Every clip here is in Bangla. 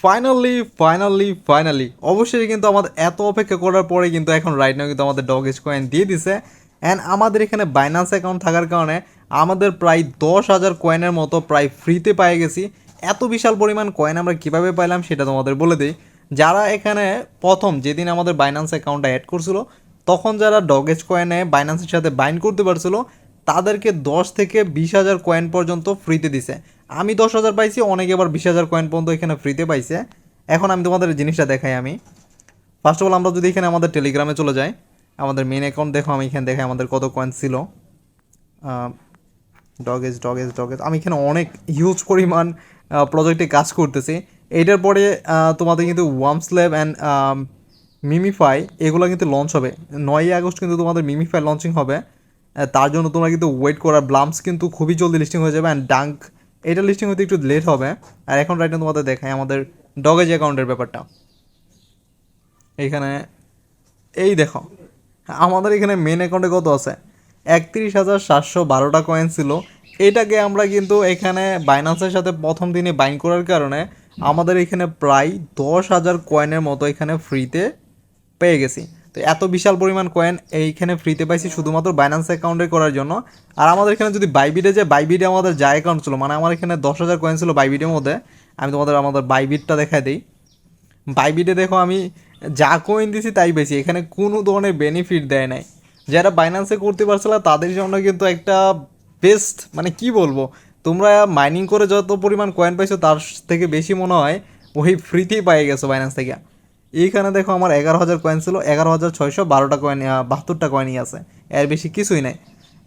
ফাইনালি অবশ্যই কিন্তু আমাদের এত অপেক্ষা করার পরে কিন্তু এখন রাইট নাও কিন্তু আমাদের ডগেজ কয়েন দিয়ে দিছে। অ্যান্ড আমাদের এখানে বাইন্যান্স অ্যাকাউন্ট থাকার কারণে আমাদের প্রায় 10,000 কয়েনের মতো প্রায় ফ্রিতে পেয়ে গেছি। এত বিশাল পরিমাণ কয়েন আমরা কীভাবে পাইলাম সেটা তোমাদের বলে দিই। যারা এখানে প্রথম যেদিন আমাদের বাইন্যান্স অ্যাকাউন্টটা অ্যাড করছিল তখন যারা ডগেজ কয়েনে বাইন্যান্সের সাথে বাইন্ড করতে পারছিল তাদেরকে 10 থেকে 20,000 কয়েন পর্যন্ত ফ্রিতে দিছে। আমি 10,000 পাইছি, অনেকে আবার 20,000 কয়েন পর্যন্ত এখানে ফ্রিতে পাইছে। এখন আমি তোমাদের জিনিসটা দেখাই। আমি ফার্স্ট অফ অল আমরা যদি এখানে আমাদের টেলিগ্রামে চলে যাই, আমাদের মেন অ্যাকাউন্ট দেখো, আমি এখানে দেখাই আমাদের কত কয়েন ছিল। ডগেজ আমি এখানে অনেক হিউজ পরিমাণ প্রজেক্টে কাজ করতেছি। এইটার পরে তোমাদের কিন্তু ওয়ার্ম স্ল্যাব অ্যান্ড মিমিফাই এগুলো কিন্তু লঞ্চ হবে 9ই আগস্ট, কিন্তু তোমাদের মিমিফাই লঞ্চিং হবে। তার জন্য তোমরা কিন্তু ওয়েট করার। ব্লামস কিন্তু খুবই জলদি লিস্টিং হয়ে যাবে, অ্যান্ড ডাঙ্ক এটা লিস্টিং হতে একটু লেট হবে। আর এখন রাইট তোমাদের দেখাই আমাদের ডগেজ অ্যাকাউন্টের ব্যাপারটা। এইখানে এই দেখো আমাদের এখানে মেন অ্যাকাউন্টে কত আছে, 31,712টা কয়েন ছিল। এটাকে আমরা কিন্তু এখানে বাইন্যান্সের সাথে প্রথম দিনে বাইন্ড করার কারণে আমাদের এখানে প্রায় 10,000 কয়েনের মতো এখানে ফ্রিতে পেয়ে গেছি। তো এত বিশাল পরিমাণ কয়েন এইখানে ফ্রিতে পাইছি শুধুমাত্র বাইন্যান্স অ্যাকাউন্টে করার জন্য। আর আমাদের এখানে যদি বাইবিটে যে বাইবিটে আমাদের যা অ্যাকাউন্ট ছিল, মানে আমার এখানে 10,000 কয়েন ছিল বাইবিটের মধ্যে। আমি তোমাদের আমাদের বাইবিটটা দেখাই দিই। বাইবিটে দেখো আমি যা কয়েন দিছি তাই বেশি, এখানে কোনো ধরনের বেনিফিট দেয় নাই। যারা বাইন্যান্সে করতে পারছিল তাদের জন্য কিন্তু একটা বেস্ট, মানে কি বলবো, তোমরা মাইনিং করে যত পরিমাণ কয়েন পাইছো তার থেকে বেশি মনে হয় ওই ফ্রিতেই পাই গেছো বাইন্যান্স থেকে। এইখানে দেখো আমার 11,000 কয়েন ছিল, 11,612টা কয়েন 72টা কয়েনই আছে, এর বেশি কিছুই নাই।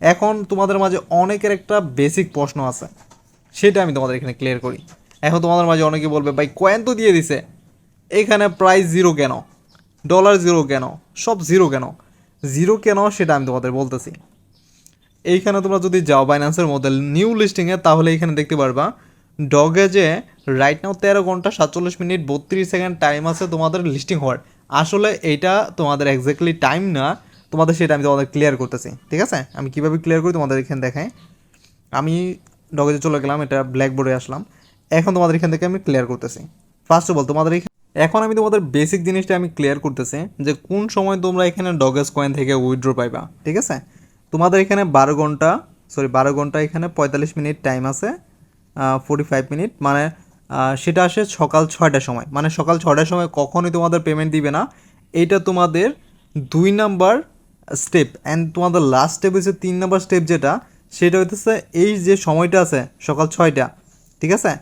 এখন তোমাদের মাঝে অনেকের একটা বেসিক প্রশ্ন আছে, সেটা আমি তোমাদের এখানে ক্লিয়ার করি। এখন তোমাদের মাঝে অনেকে বলবে ভাই কয়েন তো দিয়ে দিছে, এখানে প্রাইস জিরো কেন, ডলার জিরো কেন, সব জিরো কেন, সেটা আমি তোমাদের বলতেছি। এইখানে তোমরা যদি যাও বাইন্যান্সের মধ্যে নিউ লিস্টিংয়ে, তাহলে এখানে দেখতে পারবা ডগেজে রাইট নাও 13 ঘন্টা 47 মিনিট 32 সেকেন্ড টাইম আছে তোমাদের লিস্টিং হওয়ার। আসলে এইটা তোমাদের এক্স্যাক্টলি টাইম না, তোমাদের সেটা আমি তোমাদের ক্লিয়ার করতেছি। ঠিক আছে, আমি কীভাবে ক্লিয়ার করি তোমাদের এখানে দেখাই। আমি ডগেজে চলে গেলাম, এটা ব্ল্যাকবোর্ডে আসলাম। এখন তোমাদের এখান থেকে আমি ক্লিয়ার করতেছি। ফার্স্ট অফ অল তোমাদের এখন আমি তোমাদের বেসিক জিনিসটা আমি ক্লিয়ার করতেছি যে কোন সময় তোমরা এখানে ডগেজ কয়েন থেকে উইথড্র পাইবা। ঠিক আছে, তোমাদের এখানে 12 ঘন্টা এখানে 45 মিনিট টাইম আছে, 45 মিনিট, মানে সেটা আসে সকাল 6টার সময়। মানে সকাল 6টার সময় কখনোই তোমাদের পেমেন্ট দিবে না। এইটা তোমাদের 2 নাম্বার স্টেপ। অ্যান্ড তোমাদের লাস্ট স্টেপ হচ্ছে 3 নাম্বার স্টেপ, যেটা সেটা হইতেছে এই যে সময়টা আছে সকাল 6টা। ঠিক আছে,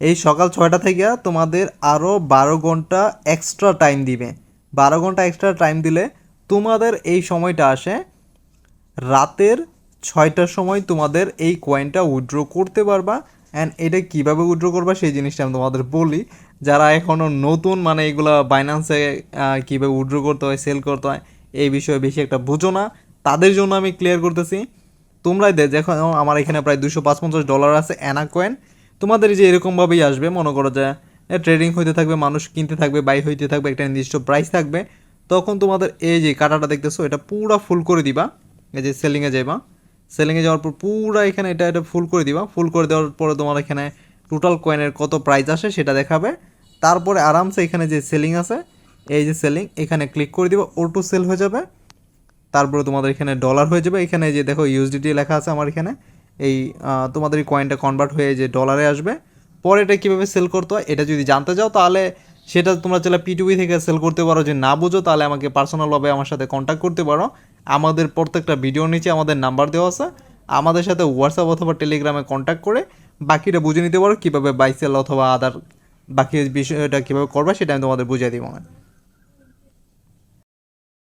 এই সকাল 6টা থেকে তোমাদের আরও 12 ঘন্টা এক্সট্রা টাইম দিবে। 12 ঘন্টা এক্সট্রা টাইম দিলে তোমাদের এই সময়টা আসে রাতের 6টার সময় তোমাদের এই কয়েনটা উইথড্র করতে পারবা। অ্যান্ড এটা কীভাবে উইথড্র করবা সেই জিনিসটা আমি তোমাদের বলি। যারা এখনও নতুন, মানে এগুলো বাইন্যান্সে কীভাবে উইথড্র করতে হয়, সেল করতে হয়, এই বিষয়ে বেশি একটা বুঝো না, তাদের জন্য আমি ক্লিয়ার করতেছি। তোমরাই দেখো আমার এখানে প্রায় $255 আছে অ্যানা কয়েন। তোমাদের যে এরকমভাবেই আসবে, মনে করো যে ট্রেডিং হইতে থাকবে, মানুষ কিনতে থাকবে, বাই হইতে থাকবে, একটা নির্দিষ্ট প্রাইস থাকবে। তখন তোমাদের এই যে কাটাটা দেখতেছো এটা পুরো ফুল করে দিবা। এই যে সেলিংয়ে যাইবা, সেলিংয়ে যাওয়ার পর পুরো এখানে এটা ফুল করে দিবা। ফুল করে দেওয়ার পরে তোমার এখানে টোটাল কয়েনের কত প্রাইস আসে সেটা দেখাবে। তারপরে আরামসে এখানে যে সেলিং আছে, এই যে সেলিং, এখানে ক্লিক করে দিবা, অটো সেল হয়ে যাবে। তারপরে তোমাদের এখানে ডলার হয়ে যাবে। এখানে যে দেখো ইউএসডিটি লেখা আছে আমার এখানে, এই তোমাদের এই কয়েনটা কনভার্ট হয়ে যে ডলারে আসবে। পরে এটা কীভাবে সেল করতে হয় এটা যদি জানতে চাও তাহলে সেটা তোমরা চাইলে P2P থেকে সেল করতে পারো। যে না বুঝো তাহলে আমাকে পার্সোনালভাবে আমার সাথে কন্ট্যাক্ট করতে পারো। আমাদের প্রত্যেকটা ভিডিওর নিচে আমাদের নাম্বার দেওয়া আছে, আমাদের সাথে হোয়াটসঅ্যাপ অথবা টেলিগ্রামে কন্ট্যাক্ট করে বাকিটা বুঝে নিতে পারো কীভাবে বাই সেল অথবা আদার বাকি বিষয়টা কীভাবে করবে সেটা আমি তোমাদের বুঝিয়ে দিব।